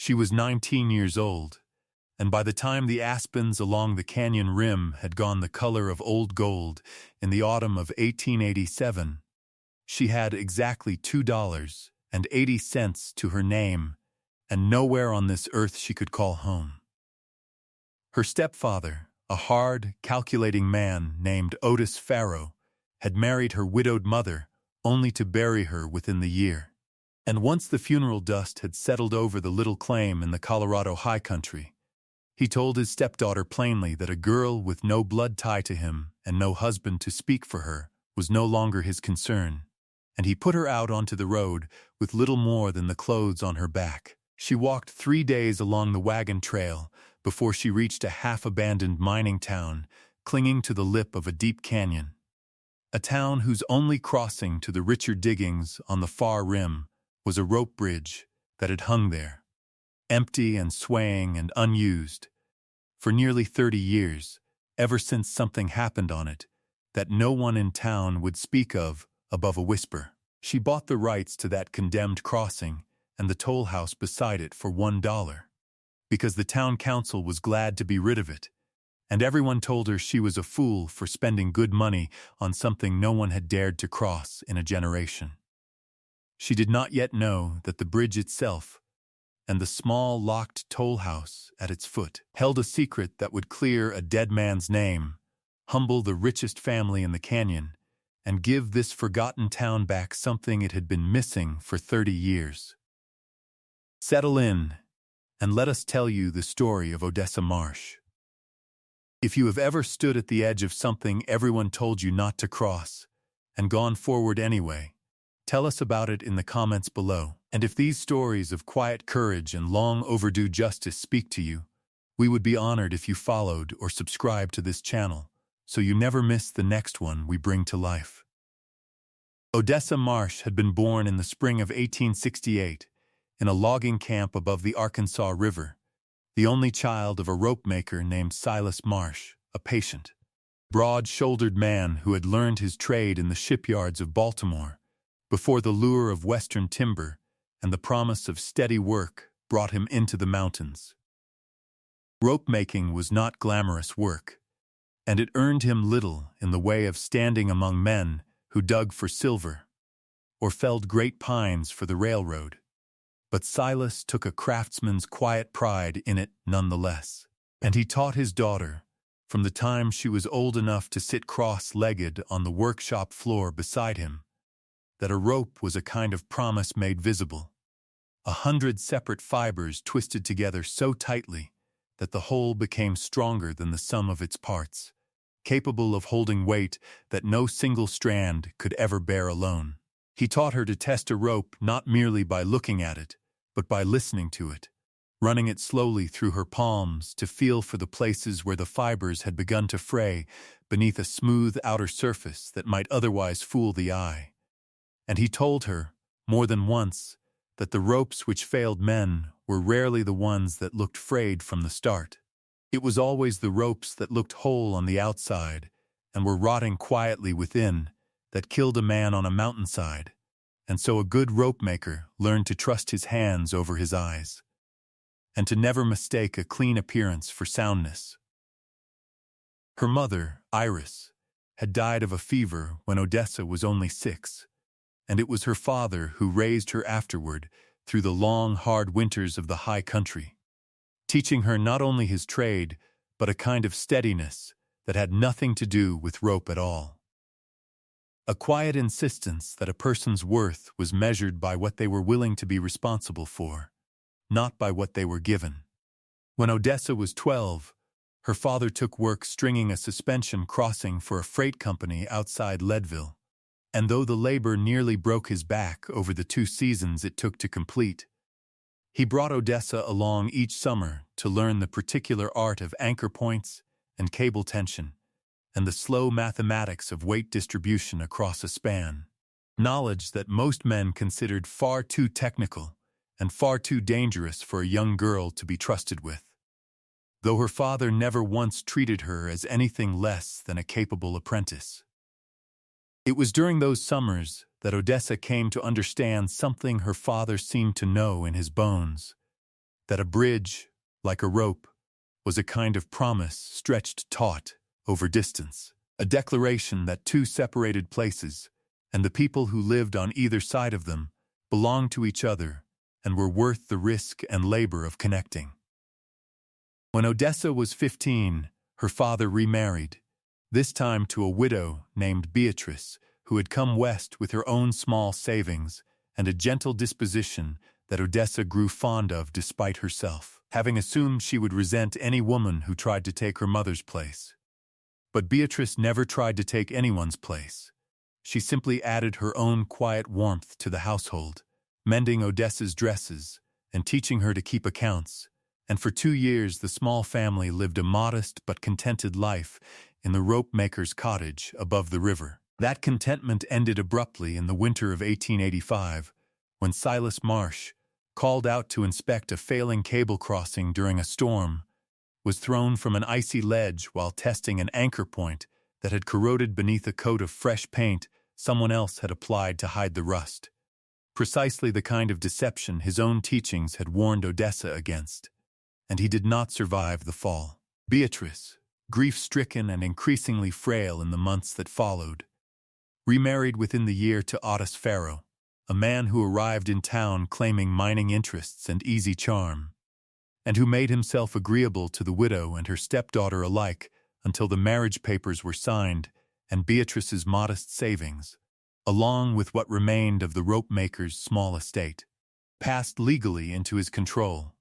She was 19 years old, and by the time the aspens along the canyon rim had gone the color of old gold in the autumn of 1887, she had exactly $2.80 to her name, and nowhere on this earth she could call home. Her stepfather, a hard, calculating man named Otis Farrow, had married her widowed mother only to bury her within the year. And once the funeral dust had settled over the little claim in the Colorado high country, he told his stepdaughter plainly that a girl with no blood tie to him and no husband to speak for her was no longer his concern, and he put her out onto the road with little more than the clothes on her back. She walked 3 days along the wagon trail before she reached a half-abandoned mining town clinging to the lip of a deep canyon, a town whose only crossing to the richer diggings on the far rim was a rope bridge that had hung there, empty and swaying and unused, for nearly 30 years, ever since something happened on it that no one in town would speak of above a whisper. She bought the rights to that condemned crossing and the toll house beside it for $1, because the town council was glad to be rid of it, and everyone told her she was a fool for spending good money on something no one had dared to cross in a generation. She did not yet know that the bridge itself and the small locked toll house at its foot held a secret that would clear a dead man's name, humble the richest family in the canyon, and give this forgotten town back something it had been missing for 30 years. Settle in, and let us tell you the story of Odessa Marsh. If you have ever stood at the edge of something everyone told you not to cross, and gone forward anyway, tell us about it in the comments below. And if these stories of quiet courage and long overdue justice speak to you, we would be honored if you followed or subscribed to this channel, so you never miss the next one we bring to life. Odessa Marsh had been born in the spring of 1868 in a logging camp above the Arkansas River, the only child of a rope maker named Silas Marsh, a patient, broad-shouldered man who had learned his trade in the shipyards of Baltimore before the lure of Western timber and the promise of steady work brought him into the mountains. Rope-making was not glamorous work, and it earned him little in the way of standing among men who dug for silver or felled great pines for the railroad. But Silas took a craftsman's quiet pride in it nonetheless, and he taught his daughter, from the time she was old enough to sit cross-legged on the workshop floor beside him, that a rope was a kind of promise made visible, 100 separate fibers twisted together so tightly that the whole became stronger than the sum of its parts, capable of holding weight that no single strand could ever bear alone. He taught her to test a rope not merely by looking at it, but by listening to it, running it slowly through her palms to feel for the places where the fibers had begun to fray beneath a smooth outer surface that might otherwise fool the eye. And he told her, more than once, that the ropes which failed men were rarely the ones that looked frayed from the start. It was always the ropes that looked whole on the outside and were rotting quietly within that killed a man on a mountainside, and so a good rope-maker learned to trust his hands over his eyes, and to never mistake a clean appearance for soundness. Her mother, Iris, had died of a fever when Odessa was only 6, and it was her father who raised her afterward through the long, hard winters of the high country, teaching her not only his trade, but a kind of steadiness that had nothing to do with rope at all. A quiet insistence that a person's worth was measured by what they were willing to be responsible for, not by what they were given. When Odessa was 12, her father took work stringing a suspension crossing for a freight company outside Leadville, and though the labor nearly broke his back over the 2 seasons it took to complete, he brought Odessa along each summer to learn the particular art of anchor points and cable tension, and the slow mathematics of weight distribution across a span, knowledge that most men considered far too technical and far too dangerous for a young girl to be trusted with, though her father never once treated her as anything less than a capable apprentice. It was during those summers that Odessa came to understand something her father seemed to know in his bones, that a bridge, like a rope, was a kind of promise stretched taut over distance, a declaration that two separated places, and the people who lived on either side of them, belonged to each other and were worth the risk and labor of connecting. When Odessa was 15, her father remarried, this time to a widow named Beatrice, who had come west with her own small savings and a gentle disposition that Odessa grew fond of despite herself, having assumed she would resent any woman who tried to take her mother's place. But Beatrice never tried to take anyone's place. She simply added her own quiet warmth to the household, mending Odessa's dresses and teaching her to keep accounts, and for 2 years the small family lived a modest but contented life in the rope-maker's cottage above the river. That contentment ended abruptly in the winter of 1885, when Silas Marsh, called out to inspect a failing cable crossing during a storm, was thrown from an icy ledge while testing an anchor point that had corroded beneath a coat of fresh paint someone else had applied to hide the rust. Precisely the kind of deception his own teachings had warned Odessa against. And he did not survive the fall. Beatrice, grief-stricken and increasingly frail in the months that followed, remarried within the year to Otis Farrow, a man who arrived in town claiming mining interests and easy charm, and who made himself agreeable to the widow and her stepdaughter alike until the marriage papers were signed and Beatrice's modest savings, along with what remained of the rope-maker's small estate, passed legally into his control.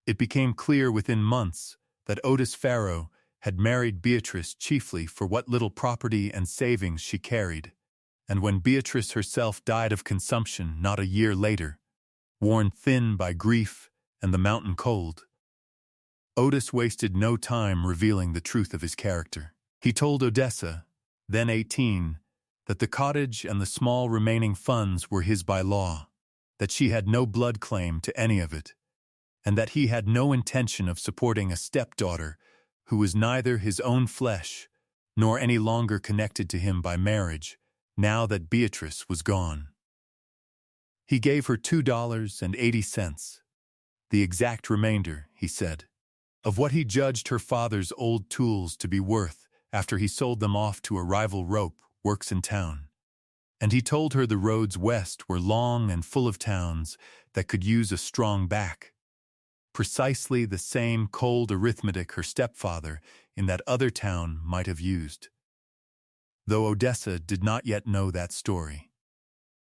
It became clear within months that Otis Farrow had married Beatrice chiefly for what little property and savings she carried, and when Beatrice herself died of consumption not a year later, worn thin by grief and the mountain cold, Otis wasted no time revealing the truth of his character. He told Odessa, then 18, that the cottage and the small remaining funds were his by law, that she had no blood claim to any of it, and that he had no intention of supporting a stepdaughter who was neither his own flesh nor any longer connected to him by marriage, now that Beatrice was gone. He gave her $2.80, the exact remainder, he said, of what he judged her father's old tools to be worth after he sold them off to a rival rope works in town. And he told her the roads west were long and full of towns that could use a strong back. Precisely the same cold arithmetic her stepfather in that other town might have used. Though Odessa did not yet know that story.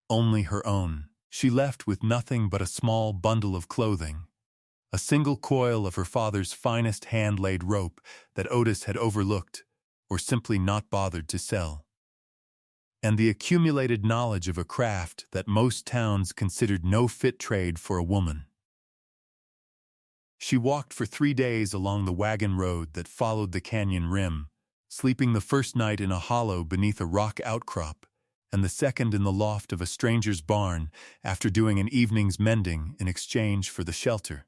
Only her own. She left with nothing but a small bundle of clothing, a single coil of her father's finest hand-laid rope that Otis had overlooked or simply not bothered to sell, and the accumulated knowledge of a craft that most towns considered no fit trade for a woman. She walked for 3 days along the wagon road that followed the canyon rim, sleeping the first night in a hollow beneath a rock outcrop, and the second in the loft of a stranger's barn after doing an evening's mending in exchange for the shelter.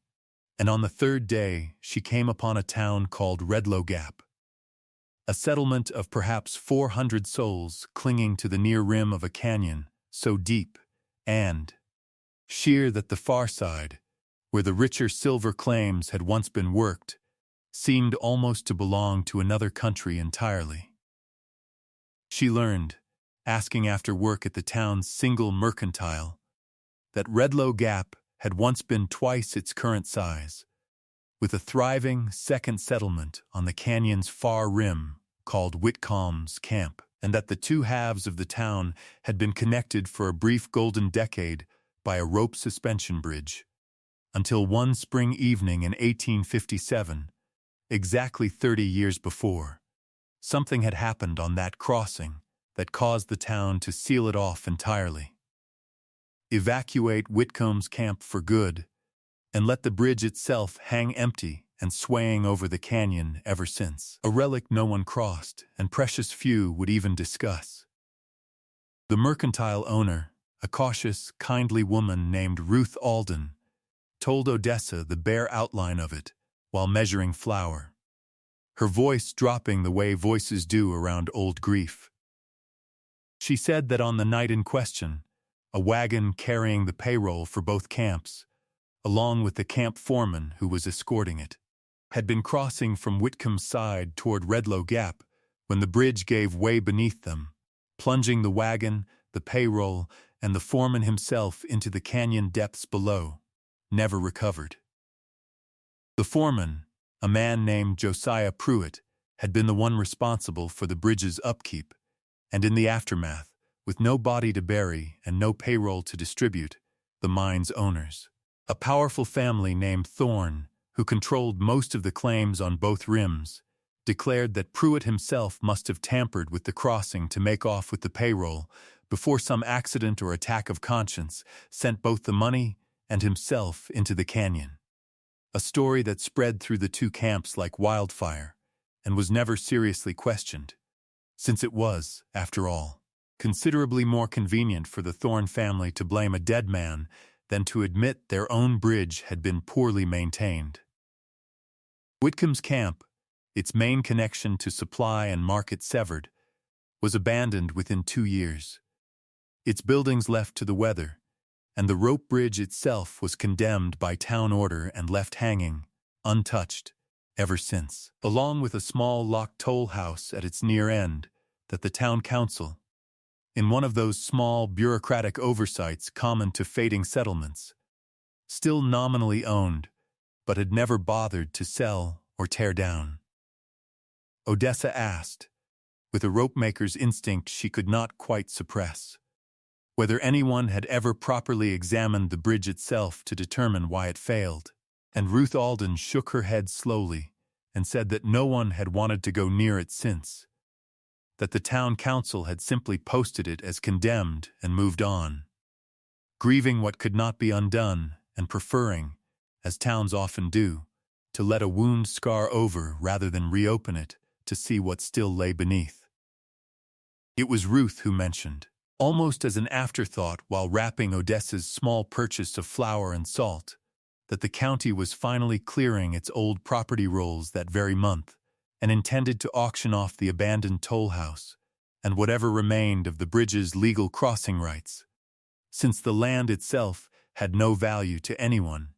And on the 3rd day she came upon a town called Redlow Gap, a settlement of perhaps 400 souls clinging to the near rim of a canyon so deep and sheer that the far side, where the richer silver claims had once been worked, seemed almost to belong to another country entirely. She learned, asking after work at the town's single mercantile, that Redlow Gap had once been twice its current size, with a thriving second settlement on the canyon's far rim called Whitcomb's Camp, and that the two halves of the town had been connected for a brief golden decade by a rope suspension bridge, until one spring evening in 1857, exactly 30 years before, something had happened on that crossing that caused the town to seal it off entirely. Evacuate Whitcomb's Camp for good, and let the bridge itself hang empty and swaying over the canyon ever since, a relic no one crossed and precious few would even discuss. The mercantile owner, a cautious, kindly woman named Ruth Alden, told Odessa the bare outline of it while measuring flour, her voice dropping the way voices do around old grief. She said that on the night in question, a wagon carrying the payroll for both camps along with the camp foreman who was escorting it, had been crossing from Whitcomb's side toward Redlow Gap when the bridge gave way beneath them, plunging the wagon, the payroll, and the foreman himself into the canyon depths below, never recovered. The foreman, a man named Josiah Pruitt, had been the one responsible for the bridge's upkeep, and in the aftermath, with no body to bury and no payroll to distribute, the mine's owners, a powerful family named Thorne, who controlled most of the claims on both rims, declared that Pruitt himself must have tampered with the crossing to make off with the payroll before some accident or attack of conscience sent both the money and himself into the canyon. A story that spread through the two camps like wildfire and was never seriously questioned, since it was, after all, considerably more convenient for the Thorne family to blame a dead man than to admit their own bridge had been poorly maintained. Whitcomb's camp, its main connection to supply and market severed, was abandoned within 2 years. Its buildings left to the weather, and the rope bridge itself was condemned by town order and left hanging, untouched, ever since, along with a small locked toll house at its near end that the town council, in one of those small bureaucratic oversights common to fading settlements, still nominally owned, but had never bothered to sell or tear down. Odessa asked, with a ropemaker's instinct she could not quite suppress, whether anyone had ever properly examined the bridge itself to determine why it failed, and Ruth Alden shook her head slowly and said that no one had wanted to go near it since, that the town council had simply posted it as condemned and moved on, grieving what could not be undone and preferring, as towns often do, to let a wound scar over rather than reopen it to see what still lay beneath. It was Ruth who mentioned, almost as an afterthought while wrapping Odessa's small purchase of flour and salt, that the county was finally clearing its old property rolls that very month and intended to auction off the abandoned toll house and whatever remained of the bridge's legal crossing rights, since the land itself had no value to anyone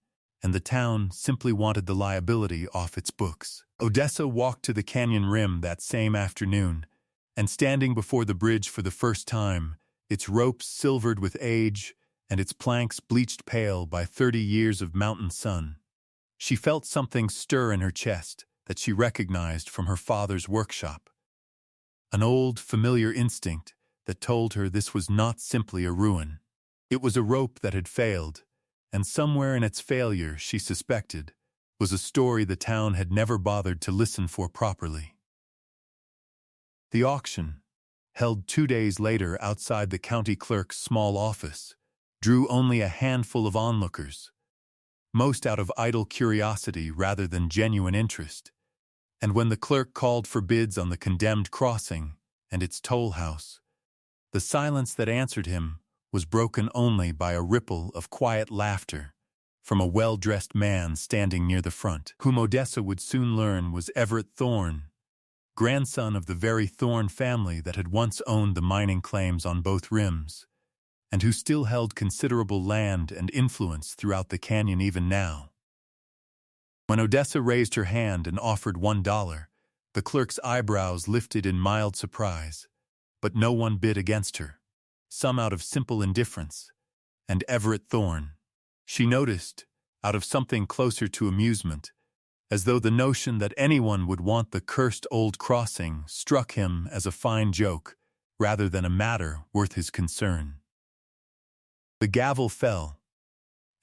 and the town simply wanted the liability off its books. Odessa walked to the canyon rim that same afternoon, and standing before the bridge for the first time, its ropes silvered with age and its planks bleached pale by 30 years of mountain sun, she felt something stir in her chest that she recognized from her father's workshop. An old, familiar instinct that told her this was not simply a ruin. It was a rope that had failed, and somewhere in its failure, she suspected, was a story the town had never bothered to listen for properly. The auction, held 2 days later outside the county clerk's small office, drew only a handful of onlookers, most out of idle curiosity rather than genuine interest, and when the clerk called for bids on the condemned crossing and its toll house, the silence that answered him was broken only by a ripple of quiet laughter from a well-dressed man standing near the front, whom Odessa would soon learn was Everett Thorne, grandson of the very Thorne family that had once owned the mining claims on both rims, and who still held considerable land and influence throughout the canyon even now. When Odessa raised her hand and offered $1, the clerk's eyebrows lifted in mild surprise, but no one bid against her, some out of simple indifference, and Everett Thorne, she noticed, out of something closer to amusement, as though the notion that anyone would want the cursed old crossing struck him as a fine joke rather than a matter worth his concern. The gavel fell,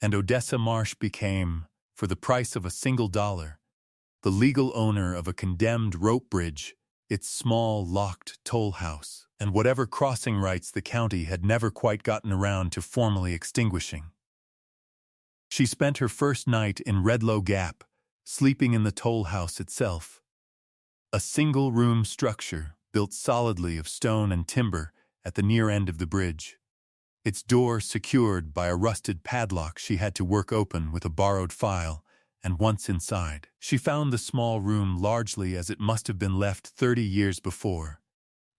and Odessa Marsh became, for the price of a single dollar, the legal owner of a condemned rope bridge, its small, locked toll house, and whatever crossing rights the county had never quite gotten around to formally extinguishing. She spent her first night in Redlow Gap, sleeping in the toll house itself, a single-room structure built solidly of stone and timber at the near end of the bridge, its door secured by a rusted padlock she had to work open with a borrowed file, and once inside, she found the small room largely as it must have been left 30 years before,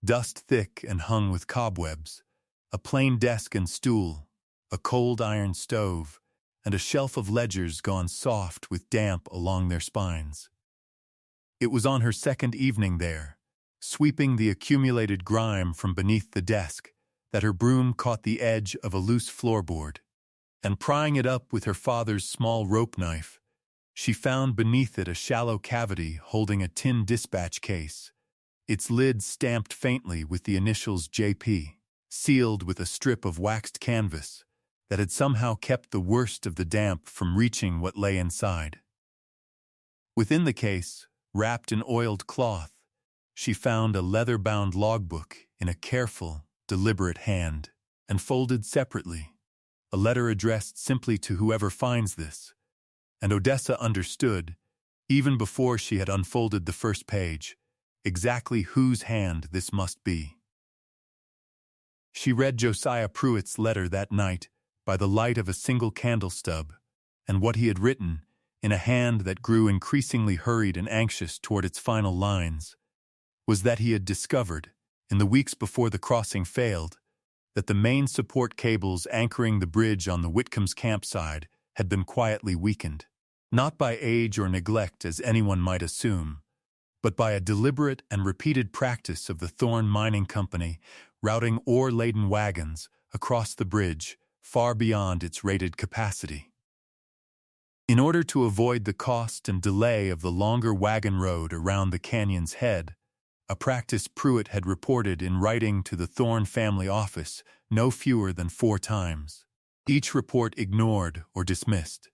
dust-thick and hung with cobwebs, a plain desk and stool, a cold iron stove, and a shelf of ledgers gone soft with damp along their spines. It was on her second evening there, sweeping the accumulated grime from beneath the desk, that her broom caught the edge of a loose floorboard, and prying it up with her father's small rope knife, she found beneath it a shallow cavity holding a tin dispatch case, its lid stamped faintly with the initials JP, sealed with a strip of waxed canvas that had somehow kept the worst of the damp from reaching what lay inside. Within the case, wrapped in oiled cloth, she found a leather-bound logbook in a careful, deliberate hand, and folded separately, a letter addressed simply to whoever finds this, and Odessa understood, even before she had unfolded the first page, exactly whose hand this must be. She read Josiah Pruitt's letter that night by the light of a single candle stub, and what he had written, in a hand that grew increasingly hurried and anxious toward its final lines, was that he had discovered, in the weeks before the crossing failed, that the main support cables anchoring the bridge on the Whitcombs' campsite had been quietly weakened, not by age or neglect as anyone might assume, but by a deliberate and repeated practice of the Thorn Mining Company routing ore-laden wagons across the bridge far beyond its rated capacity. In order to avoid the cost and delay of the longer wagon road around the canyon's head, a practice Pruitt had reported in writing to the Thorn family office no fewer than 4 times, each report ignored or dismissed.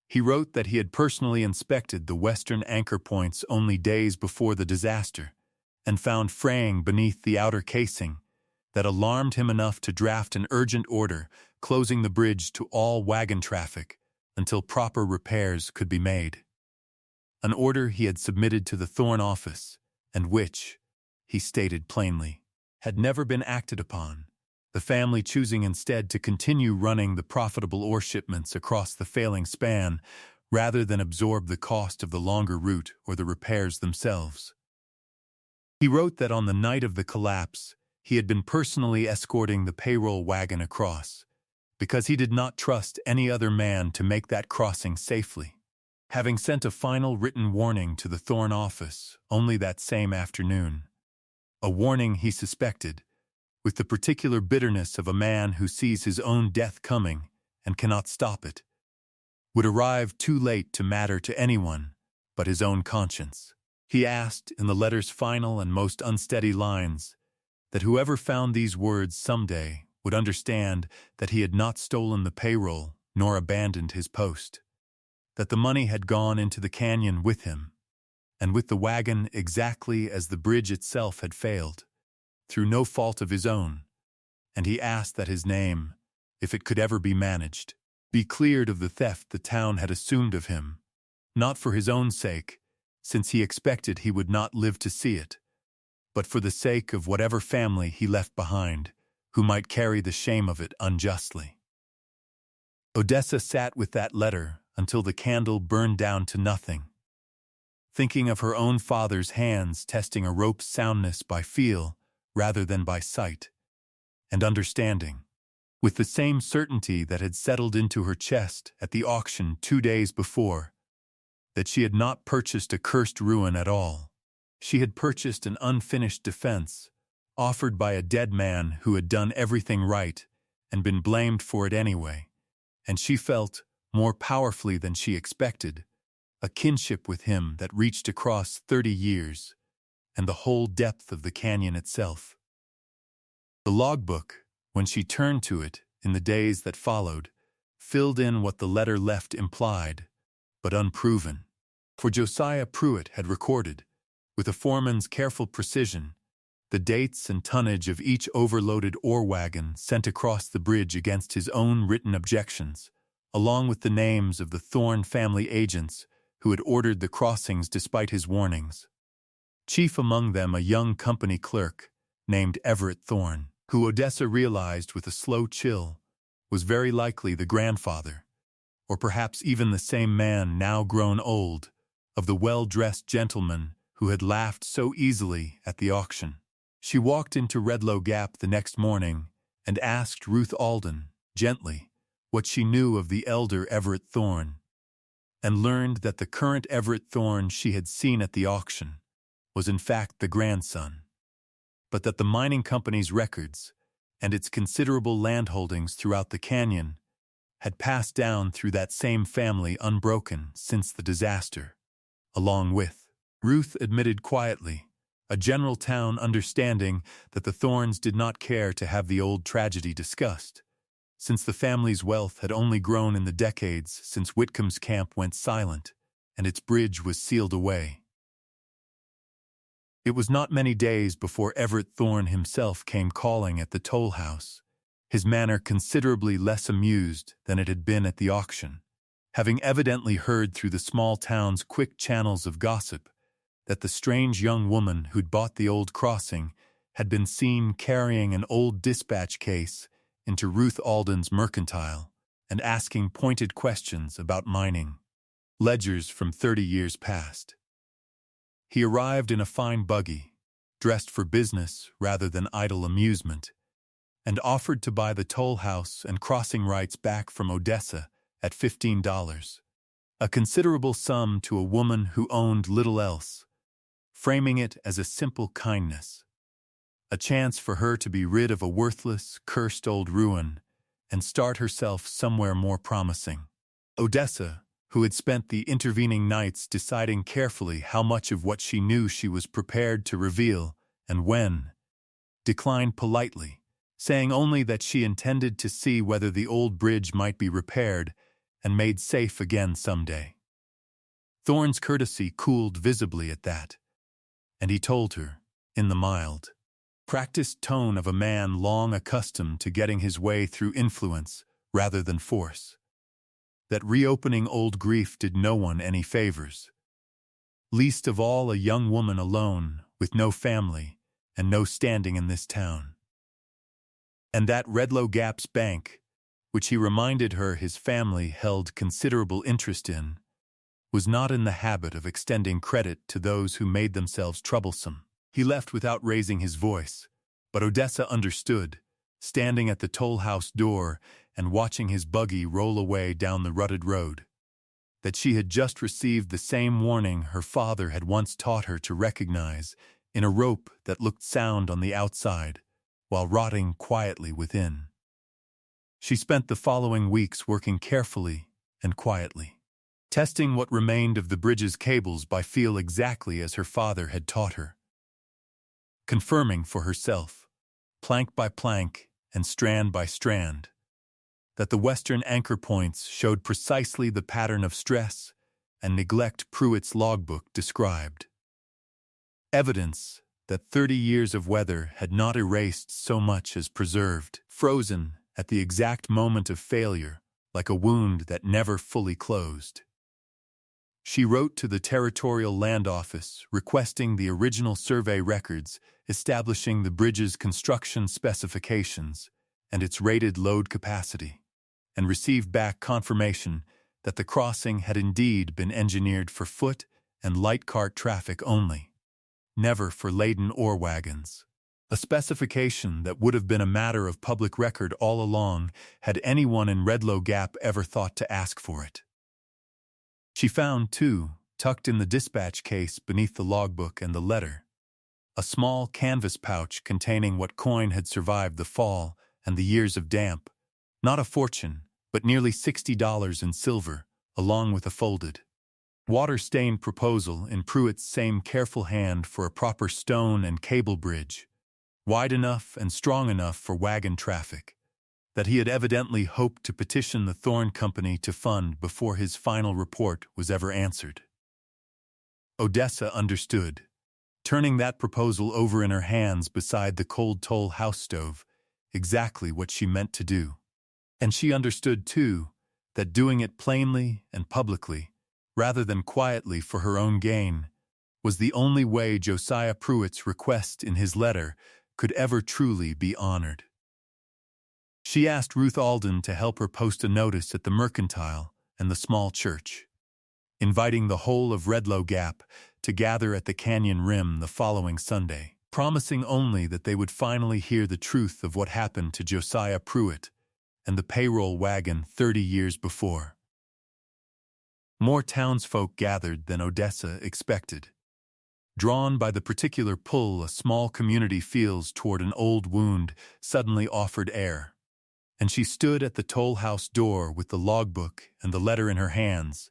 He wrote that he had personally inspected the western anchor points only days before the disaster and found fraying beneath the outer casing that alarmed him enough to draft an urgent order closing the bridge to all wagon traffic until proper repairs could be made. An order he had submitted to the Thorn office, and which, he stated plainly, had never been acted upon, the family choosing instead to continue running the profitable ore shipments across the failing span rather than absorb the cost of the longer route or the repairs themselves. He wrote that on the night of the collapse, he had been personally escorting the payroll wagon across, because he did not trust any other man to make that crossing safely, having sent a final written warning to the Thorn office only that same afternoon, a warning he suspected, with the particular bitterness of a man who sees his own death coming and cannot stop it, would arrive too late to matter to anyone but his own conscience. He asked, in the letter's final and most unsteady lines, that whoever found these words someday would understand that he had not stolen the payroll nor abandoned his post, that the money had gone into the canyon with him, and with the wagon exactly as the bridge itself had failed, through no fault of his own, and he asked that his name, if it could ever be managed, be cleared of the theft the town had assumed of him, not for his own sake, since he expected he would not live to see it, but for the sake of whatever family he left behind, who might carry the shame of it unjustly. Odessa sat with that letter until the candle burned down to nothing, thinking of her own father's hands testing a rope's soundness by feel rather than by sight, and understanding, with the same certainty that had settled into her chest at the auction 2 days before, that she had not purchased a cursed ruin at all. She had purchased an unfinished defense, offered by a dead man who had done everything right and been blamed for it anyway, and she felt, more powerfully than she expected, a kinship with him that reached across 30 years and the whole depth of the canyon itself. The logbook, when she turned to it in the days that followed, filled in what the letter left implied, but unproven. For Josiah Pruitt had recorded, with a foreman's careful precision, the dates and tonnage of each overloaded ore wagon sent across the bridge against his own written objections, along with the names of the Thorn family agents who had ordered the crossings despite his warnings. Chief among them a young company clerk named Everett Thorn, who Odessa realized with a slow chill was very likely the grandfather, or perhaps even the same man now grown old, of the well-dressed gentleman who had laughed so easily at the auction. She walked into Redlow Gap the next morning and asked Ruth Alden, gently, what she knew of the elder Everett Thorne, and learned that the current Everett Thorne she had seen at the auction was in fact the grandson, but that the mining company's records and its considerable landholdings throughout the canyon had passed down through that same family unbroken since the disaster, along with, Ruth admitted quietly, a general town understanding that the Thornes did not care to have the old tragedy discussed, since the family's wealth had only grown in the decades since Whitcomb's camp went silent and its bridge was sealed away. It was not many days before Everett Thorne himself came calling at the toll house, his manner considerably less amused than it had been at the auction, having evidently heard through the small town's quick channels of gossip that the strange young woman who'd bought the old crossing had been seen carrying an old dispatch case into Ruth Alden's mercantile and asking pointed questions about mining, ledgers from 30 years past. He arrived in a fine buggy, dressed for business rather than idle amusement, and offered to buy the toll house and crossing rights back from Odessa at $15, a considerable sum to a woman who owned little else, framing it as a simple kindness, a chance for her to be rid of a worthless, cursed old ruin and start herself somewhere more promising. Odessa, who had spent the intervening nights deciding carefully how much of what she knew she was prepared to reveal and when, declined politely, saying only that she intended to see whether the old bridge might be repaired and made safe again someday. Thorne's courtesy cooled visibly at that, and he told her, in the mild, practiced tone of a man long accustomed to getting his way through influence rather than force, that reopening old grief did no one any favors, least of all a young woman alone with no family and no standing in this town. And that Redlow Gap's bank, which he reminded her his family held considerable interest in, was not in the habit of extending credit to those who made themselves troublesome. He left without raising his voice, but Odessa understood, standing at the toll house door and watching his buggy roll away down the rutted road, that she had just received the same warning her father had once taught her to recognize in a rope that looked sound on the outside while rotting quietly within. She spent the following weeks working carefully and quietly, testing what remained of the bridge's cables by feel exactly as her father had taught her, confirming for herself, plank by plank and strand by strand, that the western anchor points showed precisely the pattern of stress and neglect Pruitt's logbook described. Evidence that 30 years of weather had not erased so much as preserved, frozen at the exact moment of failure, like a wound that never fully closed. She wrote to the Territorial Land Office requesting the original survey records establishing the bridge's construction specifications and its rated load capacity, and received back confirmation that the crossing had indeed been engineered for foot and light cart traffic only, never for laden ore wagons, a specification that would have been a matter of public record all along had anyone in Redlow Gap ever thought to ask for it. She found, too, tucked in the dispatch case beneath the logbook and the letter, a small canvas pouch containing what coin had survived the fall and the years of damp, not a fortune, but nearly $60 in silver, along with a folded, water-stained proposal in Pruitt's same careful hand for a proper stone and cable bridge, wide enough and strong enough for wagon traffic, that he had evidently hoped to petition the Thorne Company to fund before his final report was ever answered. Odessa understood, turning that proposal over in her hands beside the cold toll house stove, exactly what she meant to do. And she understood, too, that doing it plainly and publicly, rather than quietly for her own gain, was the only way Josiah Pruitt's request in his letter could ever truly be honored. She asked Ruth Alden to help her post a notice at the Mercantile and the small church, inviting the whole of Redlow Gap to gather at the canyon rim the following Sunday, promising only that they would finally hear the truth of what happened to Josiah Pruitt and the payroll wagon 30 years before. More townsfolk gathered than Odessa expected. Drawn by the particular pull a small community feels toward an old wound suddenly offered air, and she stood at the toll house door with the logbook and the letter in her hands,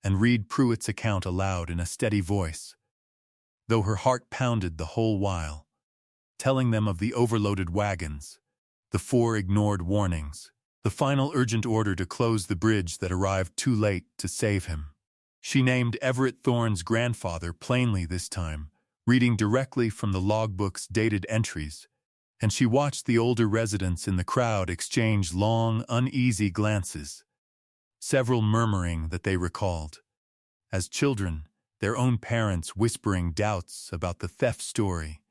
and read Pruitt's account aloud in a steady voice, though her heart pounded the whole while, telling them of the overloaded wagons, the 4 ignored warnings, the final urgent order to close the bridge that arrived too late to save him. She named Everett Thorne's grandfather plainly this time, reading directly from the logbook's dated entries, and she watched the older residents in the crowd exchange long, uneasy glances, several murmuring that they recalled, as children, their own parents whispering doubts about the theft story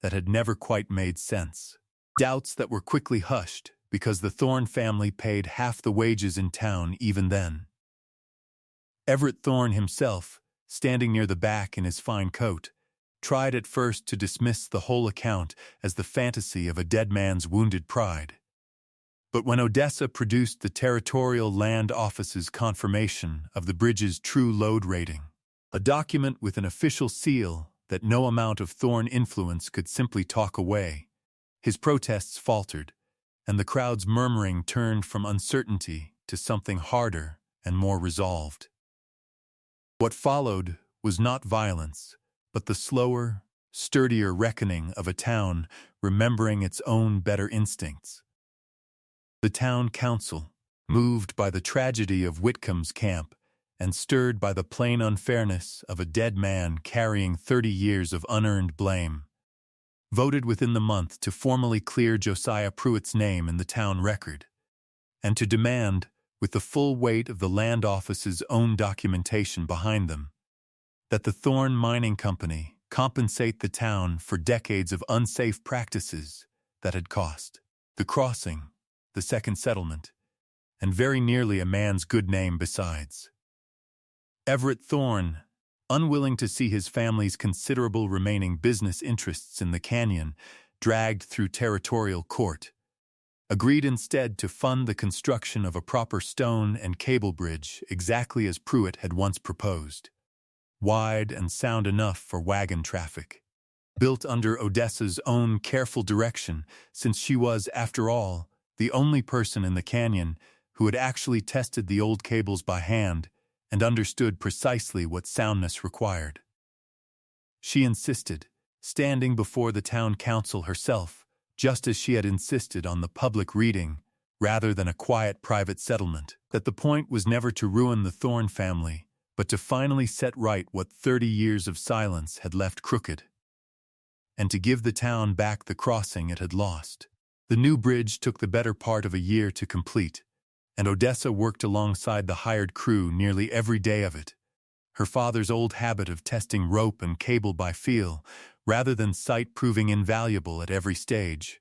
that had never quite made sense. Doubts that were quickly hushed because the Thorne family paid half the wages in town even then. Everett Thorne himself, standing near the back in his fine coat, tried at first to dismiss the whole account as the fantasy of a dead man's wounded pride. But when Odessa produced the Territorial Land Office's confirmation of the bridge's true load rating, a document with an official seal that no amount of Thorne influence could simply talk away, his protests faltered, and the crowd's murmuring turned from uncertainty to something harder and more resolved. What followed was not violence, but the slower, sturdier reckoning of a town remembering its own better instincts. The town council, moved by the tragedy of Whitcomb's camp and stirred by the plain unfairness of a dead man carrying 30 years of unearned blame, voted within the month to formally clear Josiah Pruitt's name in the town record, and to demand, with the full weight of the land office's own documentation behind them, that the Thorne Mining Company compensate the town for decades of unsafe practices that had cost the crossing, the second settlement, and very nearly a man's good name besides. Everett Thorne, unwilling to see his family's considerable remaining business interests in the canyon dragged through territorial court, agreed instead to fund the construction of a proper stone and cable bridge exactly as Pruitt had once proposed, wide and sound enough for wagon traffic, built under Odessa's own careful direction since she was, after all, the only person in the canyon who had actually tested the old cables by hand and understood precisely what soundness required. She insisted, standing before the town council herself, just as she had insisted on the public reading, rather than a quiet private settlement, that the point was never to ruin the Thorne family, but to finally set right what 30 years of silence had left crooked, and to give the town back the crossing it had lost. The new bridge took the better part of a year to complete, and Odessa worked alongside the hired crew nearly every day of it, her father's old habit of testing rope and cable by feel, rather than sight proving invaluable at every stage.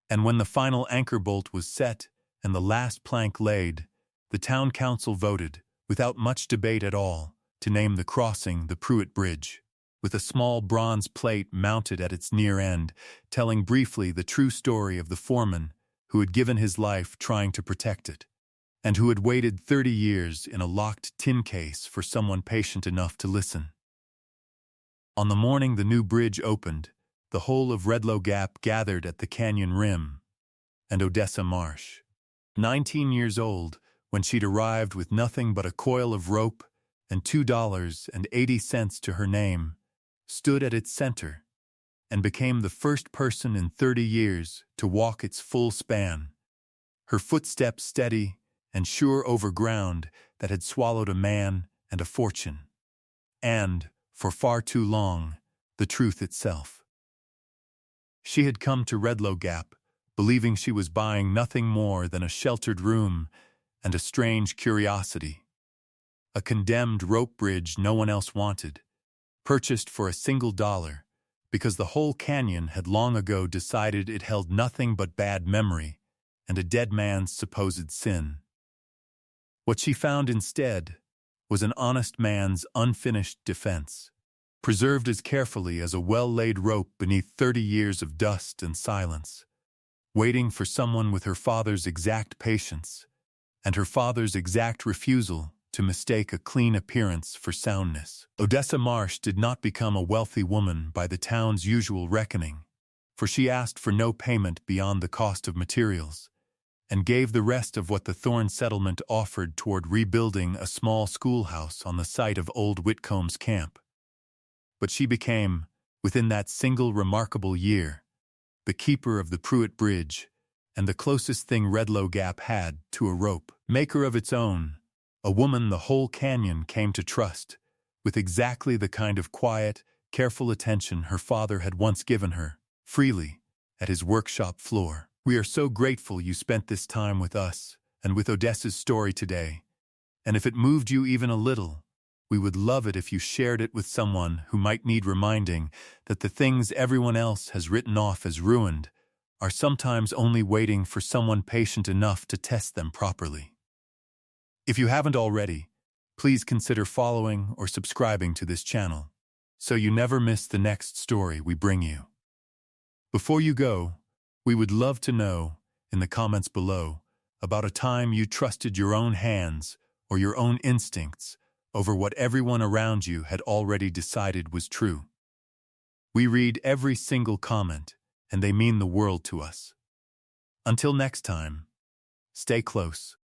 And when the final anchor bolt was set and the last plank laid, the town council voted, without much debate at all, to name the crossing the Pruitt Bridge, with a small bronze plate mounted at its near end, telling briefly the true story of the foreman who had given his life trying to protect it, and who had waited 30 years in a locked tin case for someone patient enough to listen. On the morning the new bridge opened, the whole of Redlow Gap gathered at the canyon rim, and Odessa Marsh, 19 years old, when she'd arrived with nothing but a coil of rope and $2.80 to her name, stood at its center and became the first person in 30 years to walk its full span, her footsteps steady and sure over ground that had swallowed a man and a fortune, and, for far too long, the truth itself. She had come to Redlow Gap, believing she was buying nothing more than a sheltered room and a strange curiosity, a condemned rope bridge no one else wanted, purchased for $1 because the whole canyon had long ago decided it held nothing but bad memory and a dead man's supposed sin. What she found instead was an honest man's unfinished defense, preserved as carefully as a well-laid rope beneath 30 years of dust and silence, waiting for someone with her father's exact patience and her father's exact refusal to mistake a clean appearance for soundness. Odessa Marsh did not become a wealthy woman by the town's usual reckoning, for she asked for no payment beyond the cost of materials, and gave the rest of what the Thorne settlement offered toward rebuilding a small schoolhouse on the site of old Whitcomb's camp. But she became, within that single remarkable year, the keeper of the Pruitt Bridge and the closest thing Redlow Gap had to a rope. Maker of its own, a woman the whole canyon came to trust, with exactly the kind of quiet, careful attention her father had once given her, freely, at his workshop floor. We are so grateful you spent this time with us and with Odessa's story today, and if it moved you even a little, we would love it if you shared it with someone who might need reminding that the things everyone else has written off as ruined are sometimes only waiting for someone patient enough to test them properly. If you haven't already, please consider following or subscribing to this channel, so you never miss the next story we bring you. Before you go, we would love to know, in the comments below, about a time you trusted your own hands or your own instincts over what everyone around you had already decided was true. We read every single comment, and they mean the world to us. Until next time, stay close.